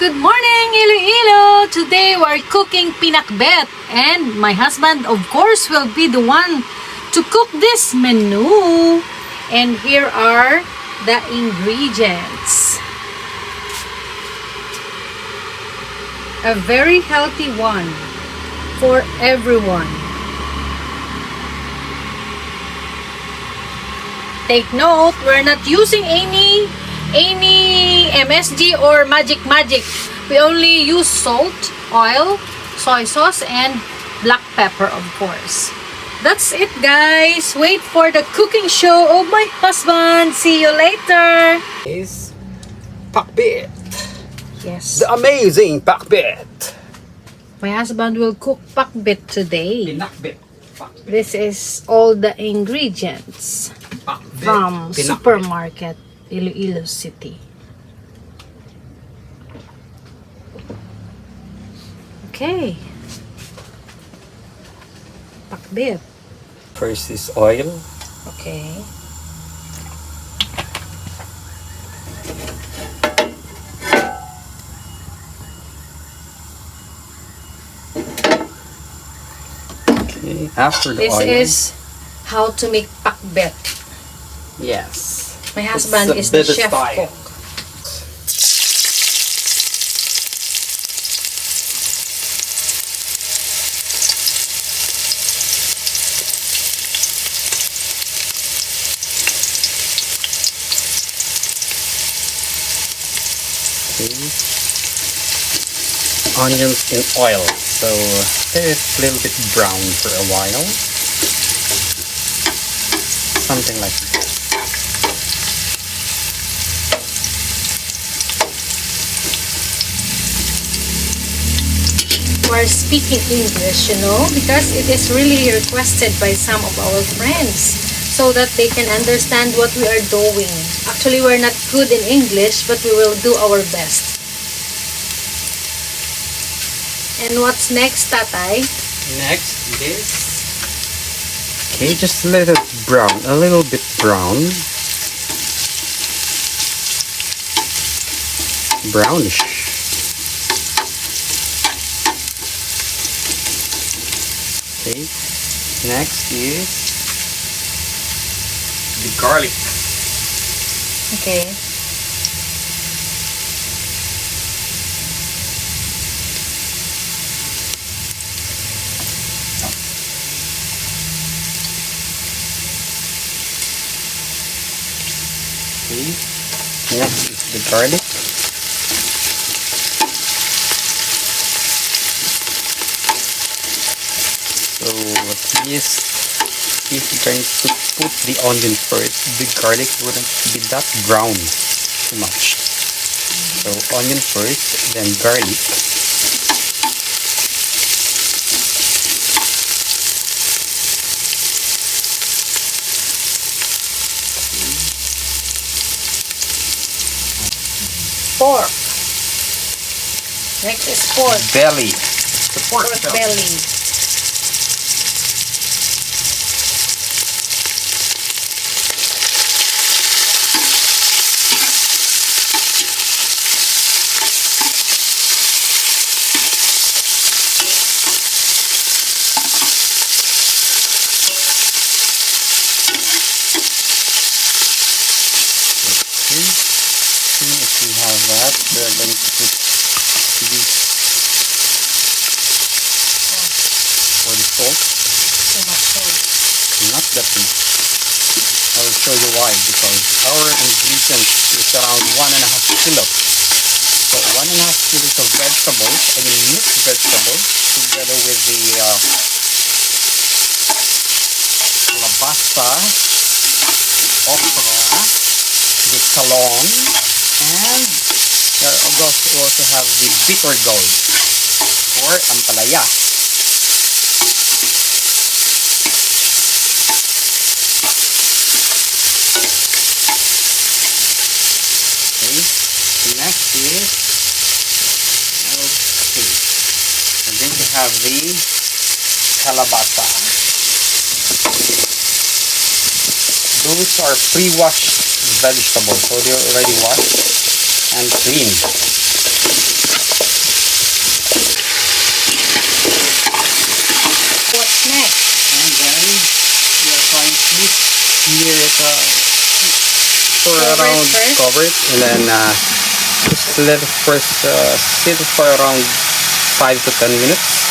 Good morning, Iloilo! Today we're cooking pinakbet, and my husband, of course, will be the one to cook this menu. And here are the ingredients. A very healthy one for everyone. Take note, we're not using any MSG or magic. We only use salt, oil, soy sauce, and black pepper, of course. That's it, guys. Wait for the cooking show of my husband. See you later. Is pakbet. Yes. The amazing pakbet. My husband will cook pakbet today. Pinakbet. This is all the ingredients Pakbet. from Pinakbet. supermarket Iloilo City. Okay. Pakbet. First is oil. Okay. Okay. After the This oil. is how to make pakbet. Yes. My husband It's is the better chef style. cook. Okay. Onions in oil. So let it a little bit brown for a while. Something like that. We're speaking English, you know, because it is really requested by some of our friends so that they can understand what we are doing. Actually, we're not good in English, but we will do our best. And what's next, Tatay? Next is, okay, just let it brown, a little bit brown. Brownish. Okay, next is the garlic. Okay. Okay, next is the garlic. So at least if you're going to put the onion first, the garlic wouldn't be that brown too much. So onion first, then garlic. Pork. Next is pork. Belly. The pork Belly. As soon as we have that, we're going to put this for the salt. Too much salt. Not that much. I will show you why, because our ingredient is around 1.5 kilos. So 1.5 kilos of vegetables, I mean mixed vegetables, together with the kalabasa, okra, the talong, and we also have the bitter gourd or ampalaya. Next is, okay, we're going to have the kalabasa. Those are pre-washed vegetables, so they're already washed and cleaned. hear it for Cover it around first. cover it, and then just let it first sit for around 5 to 10 minutes.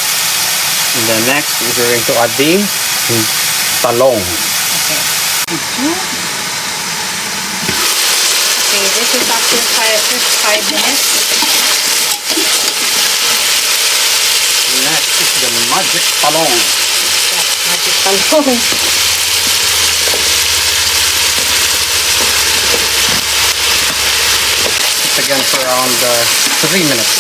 And then next we're going to add the talong. Okay. Okay, this is after just 5 minutes. Next is the magic talong. Yeah, magic talong. It's again for around 3 minutes.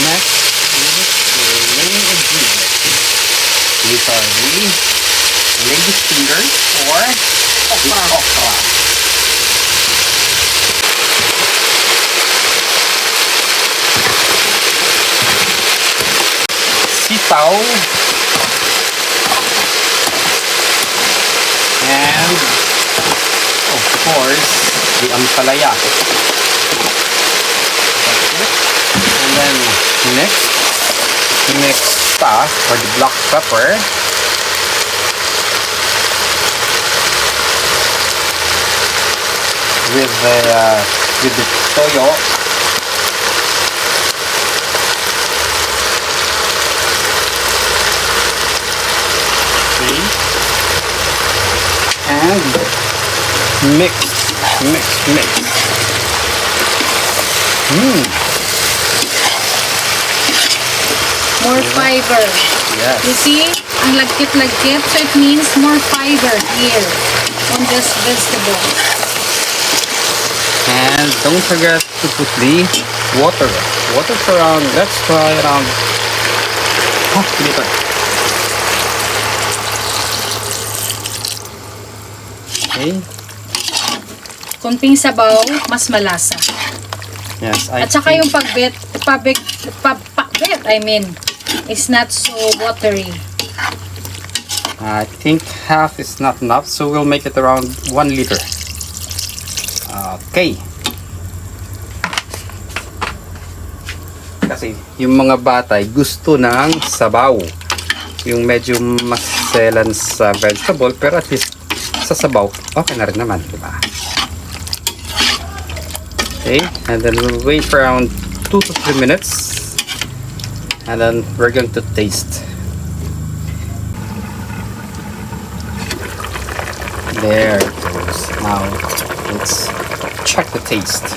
Next is the remaining ingredients. These are the lady's fingers or the okra. Sitaw. And of course the ampalaya. And then next, mix stuff or the black pepper with the toyo. Okay. And mix. More fiber. Yes. You see, ang lagkit-lagkit, so it means more fiber here on this vegetable. And don't forget to put the water. Water for around, let's try around half liter. Okay. Kunting sabaw, mas malasa. Yes, At saka yung pakbet, I mean, is not so watery. I think half is not enough, so we'll make it around 1 liter. Okay. Kasi yung mga bata gusto ng sabaw. Yung medyo maselan sa vegetable, pero at least sa sabaw, okay na rin naman, di ba? Okay, and then we'll wait for around 2 to 3 minutes. And then we're going to taste. There it goes. Now let's check the taste.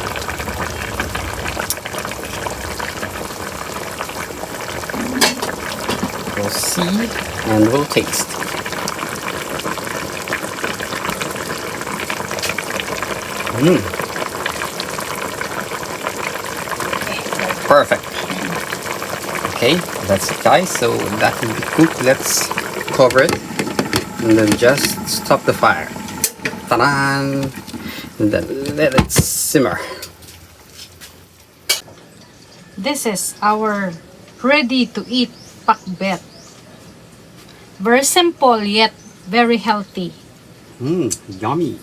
We'll see and we'll taste. Perfect. Okay, that's it guys, so that will be cooked. Let's cover it and then just stop the fire. Ta-da! And then let it simmer. This is our ready to eat pakbet. Very simple yet very healthy. Yummy.